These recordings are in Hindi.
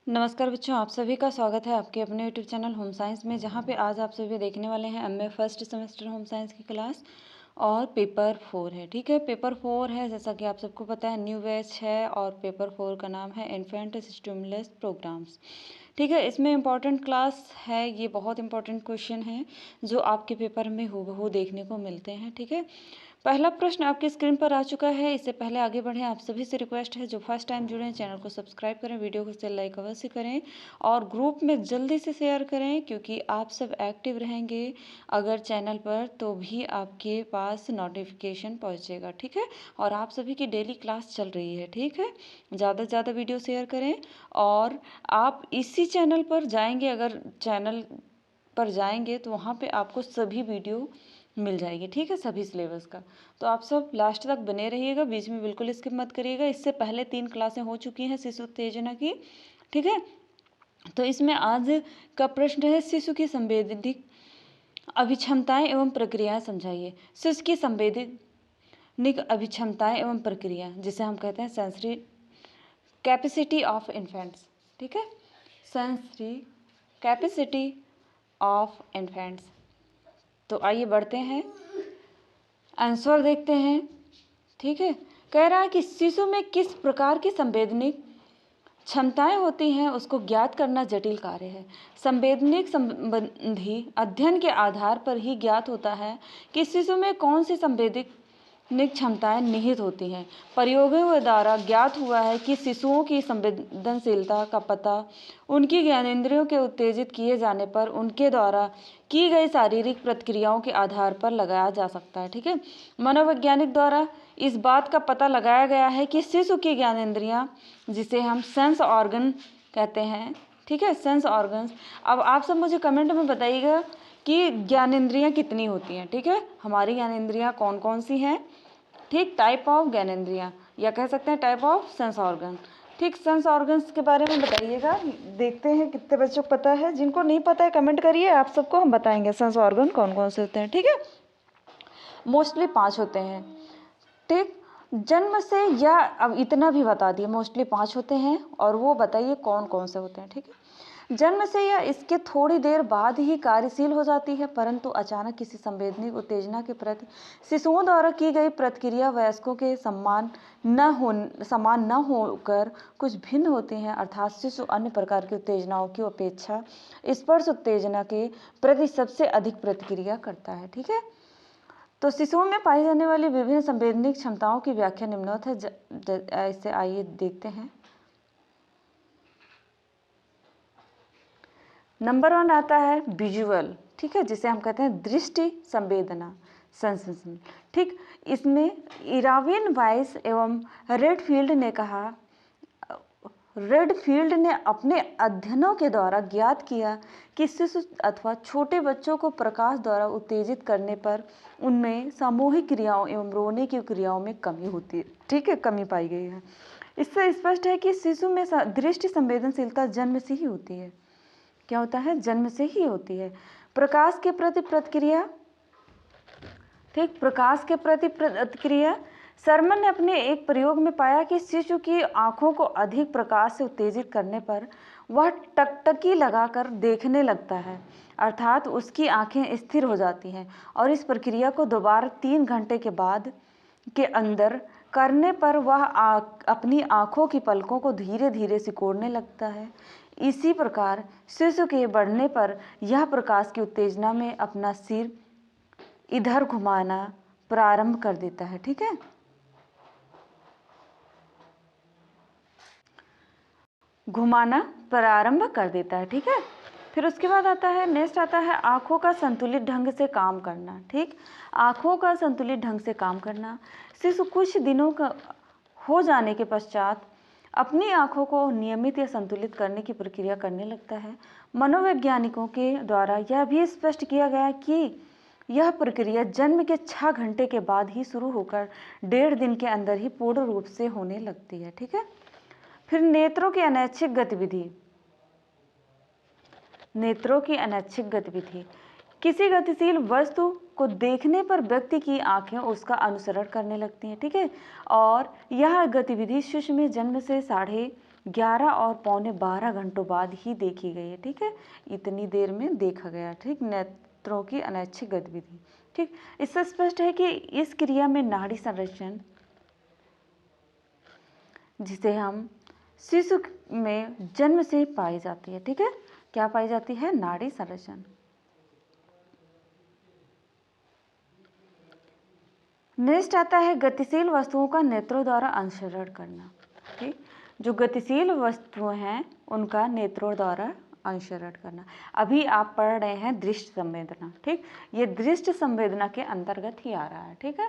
नमस्कार बच्चों, आप सभी का स्वागत है आपके अपने यूट्यूब चैनल होम साइंस में, जहाँ पे आज आप सभी देखने वाले हैं MA first semester home science की क्लास और पेपर 4 है। ठीक है, पेपर 4 है, जैसा कि आप सबको पता है, न्यू बैच है और पेपर 4 का नाम है इन्फेंट स्टिमुलस प्रोग्राम्स। ठीक है, इसमें इम्पॉर्टेंट क्लास है, ये बहुत इंपॉर्टेंट क्वेश्चन है जो आपके पेपर में हूबहू देखने को मिलते हैं। ठीक है, पहला प्रश्न आपकी स्क्रीन पर आ चुका है। इससे पहले आगे बढ़ें, आप सभी से रिक्वेस्ट है जो फर्स्ट टाइम जुड़े हैं चैनल को सब्सक्राइब करें, वीडियो को से लाइक अवश्य करें और ग्रुप में जल्दी से शेयर करें, क्योंकि आप सब एक्टिव रहेंगे अगर चैनल पर तो भी आपके पास नोटिफिकेशन पहुंचेगा। ठीक है, और आप सभी की डेली क्लास चल रही है। ठीक है, ज़्यादा से ज़्यादा वीडियो शेयर करें और आप इसी चैनल पर जाएंगे, अगर चैनल पर जाएंगे तो वहाँ पे आपको सभी वीडियो मिल जाएगी। ठीक है, सभी सिलेबस का। तो आप सब लास्ट तक बने रहिएगा, बीच में बिल्कुल स्किप मत करिएगा। इससे पहले 3 क्लासें हो चुकी हैं शिशु उत्तेजना की। ठीक है, तो इसमें आज का प्रश्न है शिशु की संवेदनिक अभिक्षमताएं एवं प्रक्रियाएं समझाइए। शिशु की संवेदनिक अभिक्षमताएं एवं प्रक्रिया, जिसे हम कहते हैं सेंसरी कैपेसिटी ऑफ इन्फेंट्स। ठीक है, सेंसरी कैपेसिटी ऑफ इन्फेंट्स। तो आइए बढ़ते हैं, आंसर देखते हैं। ठीक है, कह रहा है कि शिशु में किस प्रकार की संवेदनिक क्षमताएं होती हैं उसको ज्ञात करना जटिल कार्य है। संवेदनिक संबंधी अध्ययन के आधार पर ही ज्ञात होता है कि शिशु में कौन सी संवेदनिक क्षमताएं निहित होती हैं। प्रयोगों के द्वारा ज्ञात हुआ है कि शिशुओं की संवेदनशीलता का पता उनकी ज्ञानेंद्रियों के उत्तेजित किए जाने पर उनके द्वारा की गई शारीरिक प्रतिक्रियाओं के आधार पर लगाया जा सकता है। ठीक है, मनोवैज्ञानिक द्वारा इस बात का पता लगाया गया है कि शिशु की ज्ञानेंद्रियां, जिसे हम सेंस ऑर्गन कहते हैं, ठीक है, सेंस ऑर्गन्स। अब आप सब मुझे कमेंट में बताइएगा कि ज्ञानेंद्रियां कितनी होती हैं। ठीक है, हमारी ज्ञानेंद्रियां कौन कौन सी हैं। ठीक, टाइप ऑफ ज्ञानेंद्रियां, या कह सकते हैं टाइप ऑफ सेंस ऑर्गन। ठीक, सेंस ऑर्गन्स के बारे में बताइएगा, देखते हैं कितने बच्चों को पता है। जिनको नहीं पता है कमेंट करिए, आप सबको हम बताएंगे सेंस ऑर्गन कौन कौन से होते हैं। ठीक है, मोस्टली 5 होते हैं। ठीक, जन्म से, या अब इतना भी बता दिए, मोस्टली 5 होते हैं, और वो बताइए कौन कौन से होते हैं। ठीक है, जन्म से या इसके थोड़ी देर बाद ही कार्यशील हो जाती है, परंतु अचानक किसी संवेदनिक उत्तेजना के प्रति शिशुओं द्वारा की गई प्रतिक्रिया वयस्कों के समान न होकर कुछ भिन्न होती हैं। अर्थात शिशु अन्य प्रकार की उत्तेजनाओं की अपेक्षा स्पर्श उत्तेजना के प्रति सबसे अधिक प्रतिक्रिया करता है। ठीक है, तो शिशुओं में पाई जाने वाली विभिन्न संवेदनिक क्षमताओं की व्याख्या निम्नवत है। इसे आइए देखते हैं। नंबर 1 आता है विजुअल। ठीक है, जिसे हम कहते हैं दृष्टि संवेदना, सेंसेशन। ठीक, इसमें इराविन वाइस एवं रेडफील्ड ने अपने अध्ययनों के द्वारा ज्ञात किया कि शिशु अथवा छोटे बच्चों को प्रकाश द्वारा उत्तेजित करने पर उनमें सामूहिक क्रियाओं एवं रोने की क्रियाओं में कमी होती है। ठीक है, कमी पाई गई है। इससे स्पष्ट है कि शिशु में दृष्टि संवेदनशीलता जन्म से ही होती है। क्या होता है? जन्म से ही होती है। प्रकाश के प्रति प्रतिक्रिया, ठीक, प्रकाश के प्रति प्रतिक्रिया। शर्मन ने अपने एक प्रयोग में पाया कि शिशु की आंखों को अधिक प्रकाश से उत्तेजित करने पर वह टकटकी लगाकर देखने लगता है, अर्थात उसकी आंखें स्थिर हो जाती हैं, और इस प्रक्रिया को दोबारा 3 घंटे के बाद के अंदर करने पर वह अपनी आंखों की पलकों को धीरे धीरे सिकोड़ने लगता है। इसी प्रकार शिशु के बढ़ने पर यह प्रकाश की उत्तेजना में अपना सिर इधर घुमाना प्रारंभ कर देता है। ठीक है, घुमाना प्रारंभ कर देता है। ठीक है, फिर उसके बाद आता है, नेक्स्ट आता है आँखों का संतुलित ढंग से काम करना। ठीक, आँखों का संतुलित ढंग से काम करना। शिशु कुछ दिनों का हो जाने के पश्चात अपनी आँखों को नियमित या संतुलित करने की प्रक्रिया करने लगता है। मनोवैज्ञानिकों के द्वारा यह भी स्पष्ट किया गया कि यह प्रक्रिया जन्म के 6 घंटे के बाद ही शुरू होकर 1.5 दिन के अंदर ही पूर्ण रूप से होने लगती है। ठीक है, फिर नेत्रों की अनैच्छिक गतिविधि। नेत्रों की अनैच्छिक गतिविधि, किसी गतिशील वस्तु को देखने पर व्यक्ति की आंखें उसका अनुसरण करने लगती हैं। ठीक है, और यह गतिविधि शिशु में जन्म से 11 और पौने 12 घंटों बाद ही देखी गई है। ठीक है, इतनी देर में देखा गया। ठीक, नेत्रों की अनैच्छिक गतिविधि। ठीक, इससे स्पष्ट है कि इस क्रिया में नाड़ी संरचना, जिसे हम शिशु में जन्म से पाई जाती है। ठीक है, क्या पाई जाती है? नाड़ी संरचना। नेक्स्ट आता है गतिशील वस्तुओं का नेत्रों द्वारा अनुसरण करना। ठीक, जो गतिशील वस्तुएं हैं उनका नेत्रों द्वारा अनुसरण करना। अभी आप पढ़ रहे हैं दृश्य संवेदना। ठीक, ये दृश्य संवेदना के अंतर्गत ही आ रहा है। ठीक है,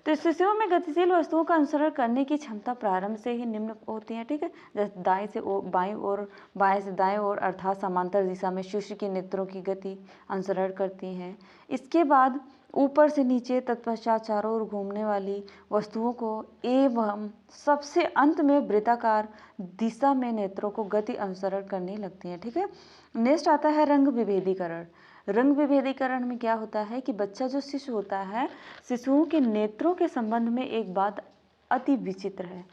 तो शिशुओं में गतिशील वस्तुओं का अनुसरण करने की क्षमता प्रारंभ से ही निम्न होती है। ठीक है, जैसे दाएं से बाईं ओर, बाएं से दाएं ओर अर्थात समांतर दिशा में शिशु के नेत्रों की गति अनुसरण करती हैं। इसके बाद ऊपर से नीचे, तत्पश्चात चारों ओर घूमने वाली वस्तुओं को एवं सबसे अंत में वृत्ताकार दिशा में नेत्रों को गति अनुसरण करने लगती है। ठीक है, नेक्स्ट आता है रंग विभेदीकरण। रंग विभेदीकरण में क्या होता है कि बच्चा जो शिशु होता है, शिशुओं के नेत्रों के संबंध में एक बात अति विचित्र है,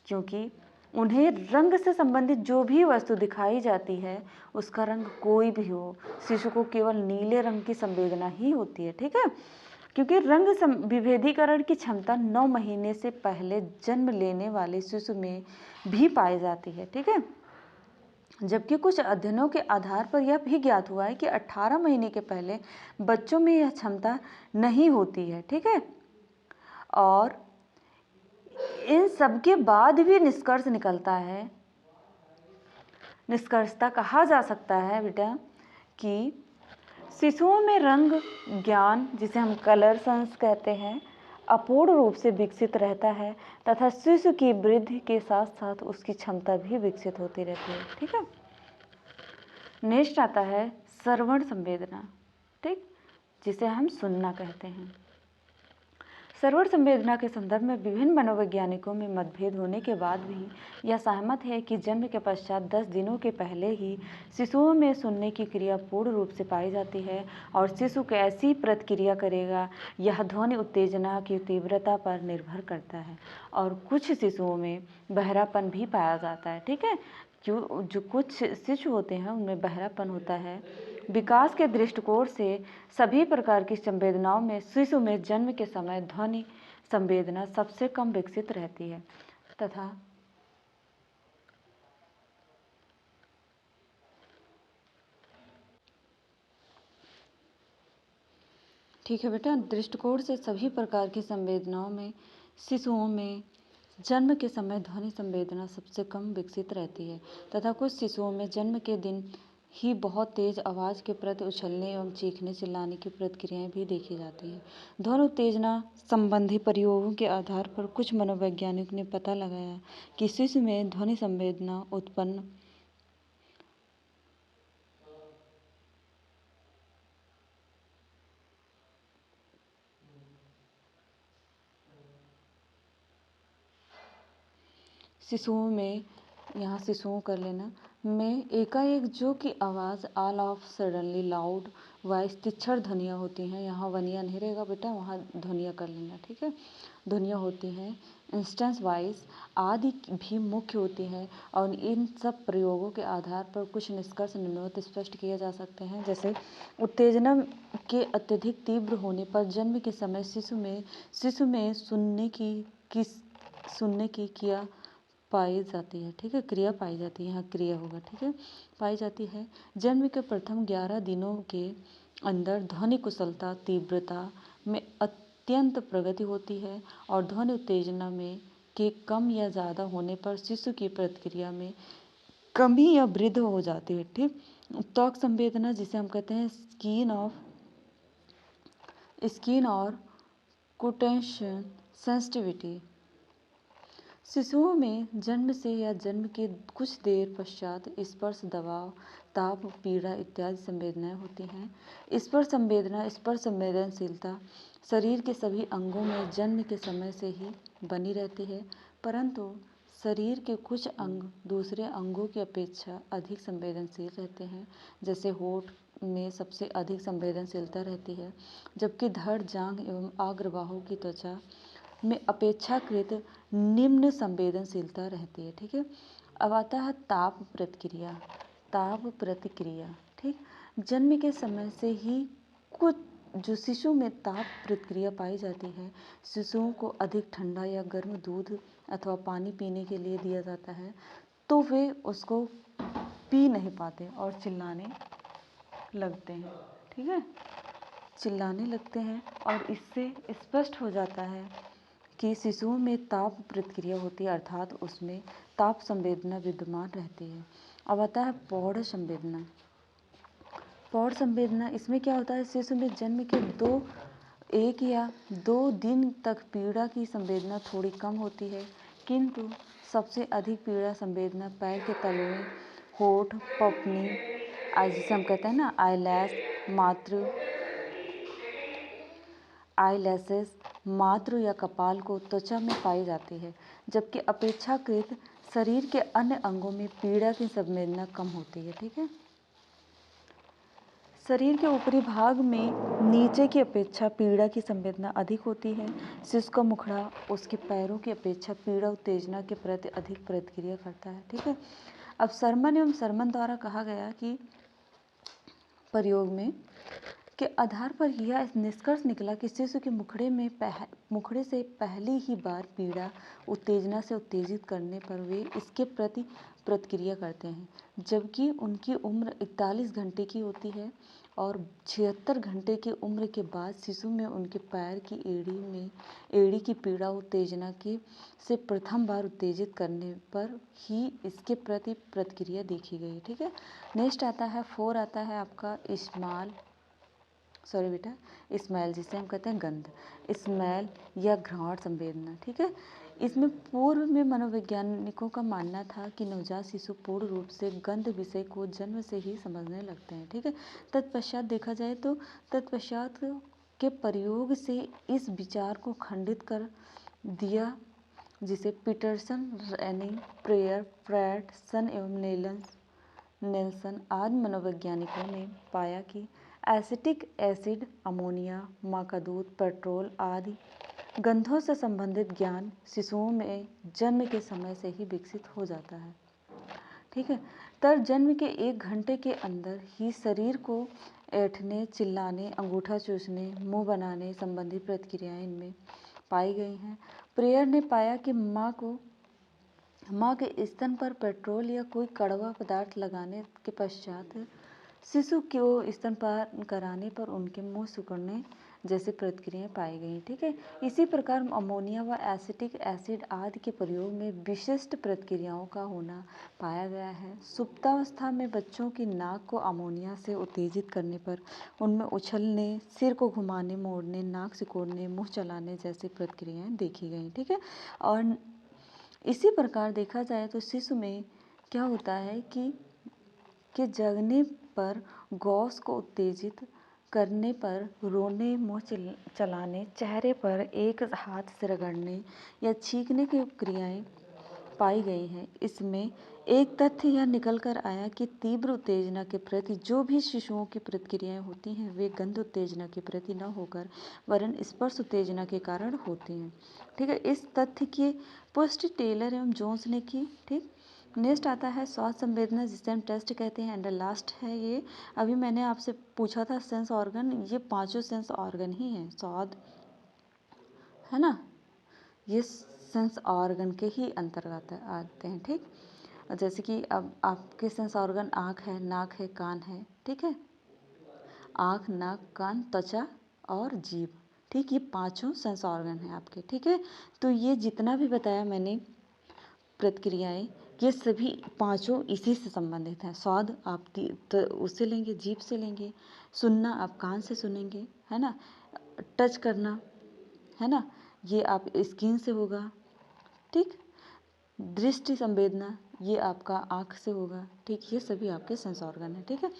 क्योंकि उन्हें रंग से संबंधित जो भी वस्तु दिखाई जाती है उसका रंग कोई भी हो, शिशु को केवल नीले रंग की संवेदना ही होती है। ठीक है, क्योंकि रंग विभेदीकरण की क्षमता 9 महीने से पहले जन्म लेने वाले शिशु में भी पाई जाती है। ठीक है, जबकि कुछ अध्ययनों के आधार पर यह भी ज्ञात हुआ है कि 18 महीने के पहले बच्चों में यह क्षमता नहीं होती है। ठीक है, और इन सब के बाद भी निष्कर्ष निकलता है, निष्कर्षता कहा जा सकता है बेटा कि शिशुओं में रंग ज्ञान, जिसे हम कलर सेंस कहते हैं, अपूर्ण रूप से विकसित रहता है तथा शिशु की वृद्धि के साथ साथ उसकी क्षमता भी विकसित होती रहती है। ठीक है, नेक्स्ट आता है श्रवण संवेदना। ठीक, जिसे हम सुनना कहते हैं। श्रवण संवेदना के संदर्भ में विभिन्न मनोवैज्ञानिकों में मतभेद होने के बाद भी यह सहमत है कि जन्म के पश्चात 10 दिनों के पहले ही शिशुओं में सुनने की क्रिया पूर्ण रूप से पाई जाती है और शिशु कैसी प्रतिक्रिया करेगा यह ध्वनि उत्तेजना की तीव्रता पर निर्भर करता है। और कुछ शिशुओं में बहरापन भी पाया जाता है। ठीक है, जो कुछ शिशु होते हैं उनमें बहरापन होता है। विकास के दृष्टिकोण से सभी प्रकार की संवेदनाओं में शिशु में जन्म के समय ध्वनि संवेदना सबसे कम विकसित रहती है तथा ठीक है बेटा, दृष्टिकोण से सभी प्रकार की संवेदनाओं में शिशुओं में जन्म के समय ध्वनि संवेदना सबसे कम विकसित रहती है तथा कुछ शिशुओं में जन्म के दिन ही बहुत तेज आवाज़ के प्रति उछलने एवं चीखने चिल्लाने की प्रतिक्रियाएं भी देखी जाती हैं। ध्वनि उत्तेजना संबंधी प्रयोगों के आधार पर कुछ मनोवैज्ञानिकों ने पता लगाया कि शिशु में ध्वनि संवेदना उत्पन्न शिशुओं में, यहाँ शिशुओं कर लेना, में एकाएक जो कि आवाज़ all of suddenly loud voice तिच्छर ध्वनियाँ होती हैं, यहाँ वनिया नहीं रहेगा बेटा, वहाँ ध्वनियाँ कर लेना। ठीक है, ध्वनियाँ होती हैं, इंस्टेंस वॉइस आदि भी मुख्य होती हैं। और इन सब प्रयोगों के आधार पर कुछ निष्कर्ष निम्नवत स्पष्ट किए जा सकते हैं। जैसे उत्तेजना के अत्यधिक तीव्र होने पर जन्म के समय शिशु में सुनने की क्रिया पाई जाती है। ठीक है, क्रिया पाई जाती है, यहाँ क्रिया होगा। ठीक है, पाई जाती है। जन्म के प्रथम 11 दिनों के अंदर ध्वनि कुशलता तीव्रता में अत्यंत प्रगति होती है और ध्वनि उत्तेजना में के कम या ज़्यादा होने पर शिशु की प्रतिक्रिया में कमी या वृद्धि हो जाती है। ठीक, त्वक संवेदना, जिसे हम कहते हैं स्किन और कुटेंशन सेंसिटिविटी, शिशुओं में जन्म से या जन्म के कुछ देर पश्चात स्पर्श, दबाव, ताप, पीड़ा इत्यादि संवेदनाएं होती हैं। स्पर्श संवेदनशीलता शरीर के सभी अंगों में जन्म के समय से ही बनी रहती है, परंतु शरीर के कुछ अंग दूसरे अंगों की अपेक्षा अधिक संवेदनशील रहते हैं। जैसे होठ में सबसे अधिक संवेदनशीलता रहती है, जबकि धड़, जांघ एवं अग्रबाहु की त्वचा में अपेक्षाकृत निम्न संवेदनशीलता रहती है। ठीक है, अब आता है ताप प्रतिक्रिया। ताप प्रतिक्रिया, ठीक। जन्म के समय से ही कुछ जो शिशु में ताप प्रतिक्रिया पाई जाती है, शिशुओं को अधिक ठंडा या गर्म दूध अथवा पानी पीने के लिए दिया जाता है तो वे उसको पी नहीं पाते और चिल्लाने लगते हैं, ठीक है, चिल्लाने लगते हैं। और इससे स्पष्ट हो जाता है कि शिशुओं में ताप प्रतिक्रिया होती है, अर्थात उसमें ताप संवेदना विद्यमान रहती है। अब आता है पौढ़ संवेदना। पौढ़ संवेदना, इसमें क्या होता है, शिशु में जन्म के 1 या 2 दिन तक पीड़ा की संवेदना थोड़ी कम होती है, किंतु सबसे अधिक पीड़ा संवेदना पैर के तलुओं, होठ, पपनी, जिसे हम कहते हैं ना आईलैशेस, मात्र या कपाल को त्वचा में पाई जाती है, जबकि अपेक्षाकृत शरीर के अन्य अंगों में पीड़ा की संवेदना कम होती है, ठीक है। शरीर के ऊपरी भाग में नीचे की अपेक्षा पीड़ा की संवेदना अधिक होती है। शिशु का मुखड़ा उसके पैरों की अपेक्षा पीड़ा उत्तेजना के प्रति अधिक प्रतिक्रिया करता है, ठीक है। अब शर्मन एवं शर्मन द्वारा कहा गया कि प्रयोग में के आधार पर यह निष्कर्ष निकला कि शिशु के मुखड़े से पहली ही बार पीड़ा उत्तेजना से उत्तेजित करने पर वे इसके प्रति प्रतिक्रिया करते हैं, जबकि उनकी उम्र 41 घंटे की होती है और 76 घंटे की उम्र के बाद शिशु में उनके पैर की एड़ी की पीड़ा उत्तेजना की से प्रथम बार उत्तेजित करने पर ही इसके प्रति प्रतिक्रिया देखी गई, ठीक है। नेक्स्ट आता है 4 आता है आपका स्मेल, जिसे हम कहते हैं गंध, स्मेल या घ्राण संवेदना, ठीक है। इसमें पूर्व में मनोवैज्ञानिकों का मानना था कि नवजात शिशु पूर्ण रूप से गंध विषय को जन्म से ही समझने लगते हैं, ठीक है। तत्पश्चात देखा जाए तो तत्पश्चात के प्रयोग से इस विचार को खंडित कर दिया, जिसे पीटरसन, रेनिंग, प्रेयर, प्रैट, सन एवं नेल्सन आदि मनोवैज्ञानिकों ने पाया कि एसिटिक एसिड, अमोनिया, माँ का दूध, पेट्रोल आदि गंधों से संबंधित ज्ञान शिशुओं में जन्म के समय से ही विकसित हो जाता है, ठीक है। तर जन्म के 1 घंटे के अंदर ही शरीर को ऐंठने, चिल्लाने, अंगूठा चूसने, मुंह बनाने संबंधी प्रतिक्रियाएं इनमें पाई गई हैं। प्रेयर ने पाया कि माँ के स्तन पर पेट्रोल या कोई कड़वा पदार्थ लगाने के पश्चात शिशु को स्तनपान कराने पर उनके मुंह सिकुड़ने जैसे प्रतिक्रियाएं पाई गई, ठीक है। इसी प्रकार अमोनिया व एसिटिक एसिड आदि के प्रयोग में विशिष्ट प्रतिक्रियाओं का होना पाया गया है। सुप्तावस्था में बच्चों की नाक को अमोनिया से उत्तेजित करने पर उनमें उछलने, सिर को घुमाने मोड़ने, नाक सिकोड़ने, मुँह चलाने जैसी प्रतिक्रियाएं देखी गई, ठीक है। और इसी प्रकार देखा जाए तो शिशु में क्या होता है कि जगने पर गॉस को उत्तेजित करने पर रोने, मुँह चलाने, चेहरे पर एक हाथ से रगड़ने या छींकने की क्रियाएं पाई गई हैं। इसमें एक तथ्य यह निकल कर आया कि तीव्र उत्तेजना के प्रति जो भी शिशुओं की प्रतिक्रियाएं होती हैं वे गंध उत्तेजना के प्रति न होकर वरन स्पर्श उत्तेजना के कारण होती हैं, ठीक है। इस तथ्य की पुष्टि टेलर एवं जोन्स ने की, ठीक। नेक्स्ट आता है स्वाद संवेदना, जिसे हम टेस्ट कहते हैं। एंड लास्ट है ये, अभी मैंने आपसे पूछा था सेंस ऑर्गन, ये 5 सेंस ऑर्गन ही हैं, स्वाद है ना, ये सेंस ऑर्गन के ही अंतर्गत आते हैं, ठीक। जैसे कि अब आपके सेंस ऑर्गन आँख है, नाक है, कान है, ठीक है। आँख, नाक, कान, त्वचा और जीभ, ठीक, ये 5 सेंस ऑर्गन हैं आपके, ठीक है। तो ये जितना भी बताया मैंने प्रतिक्रियाएं, ये सभी 5 इसी से संबंधित हैं। स्वाद आप तो उससे लेंगे, जीभ से लेंगे, सुनना आप कान से सुनेंगे, है ना, टच करना, है ना, ये आप स्किन से होगा, ठीक। दृष्टि संवेदना ये आपका आँख से होगा, ठीक। ये सभी आपके सेंस ऑर्गन हैं, ठीक है।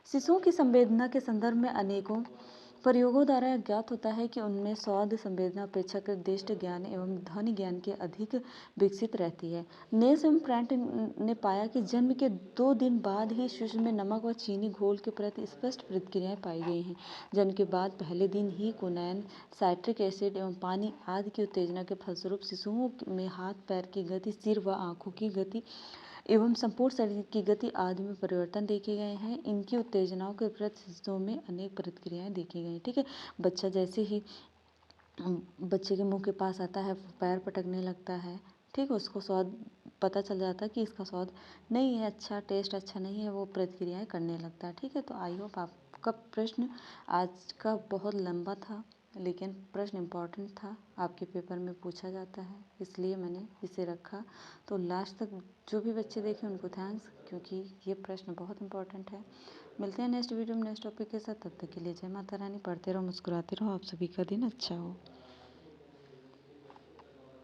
शिशुओं की संवेदना के संदर्भ में अनेकों प्रयोगों द्वारा ज्ञात होता है कि उनमें स्वाद संवेदना अपेक्षाकृत दृष्टि ज्ञान एवं ध्वनि ज्ञान के अधिक विकसित रहती है। नेल्स एवं प्रैट ने पाया कि जन्म के 2 दिन बाद ही शिशु में नमक व चीनी घोल के प्रति स्पष्ट प्रतिक्रियाएं पाई गई हैं। जन्म के बाद पहले दिन ही क्विनोन, साइट्रिक एसिड एवं पानी आदि की उत्तेजना के फलस्वरूप शिशुओं में हाथ पैर की गति, सिर व आँखों की गति एवं संपूर्ण शरीर की गति आदि में परिवर्तन देखे गए हैं। इनकी उत्तेजनाओं के विपरीत हिस्सों में अनेक प्रतिक्रियाएं देखी गई। ठीक है, बच्चा जैसे ही बच्चे के मुंह के पास आता है, पैर पटकने लगता है। ठीक है, उसको स्वाद पता चल जाता है कि इसका स्वाद नहीं है अच्छा, टेस्ट अच्छा नहीं है, वो प्रतिक्रियाएं करने लगता है। ठीक है, तो आई होप आपका प्रश्न आज का बहुत लंबा था, लेकिन प्रश्न इम्पॉर्टेंट था, आपके पेपर में पूछा जाता है, इसलिए मैंने इसे रखा। तो लास्ट तक जो भी बच्चे देखें उनको थैंक्स, क्योंकि ये प्रश्न बहुत इंपॉर्टेंट है। मिलते हैं नेक्स्ट वीडियो में नेक्स्ट टॉपिक के साथ। तब तक के लिए जय माता रानी। पढ़ते रहो, मुस्कुराते रहो। आप सभी का दिन अच्छा हो।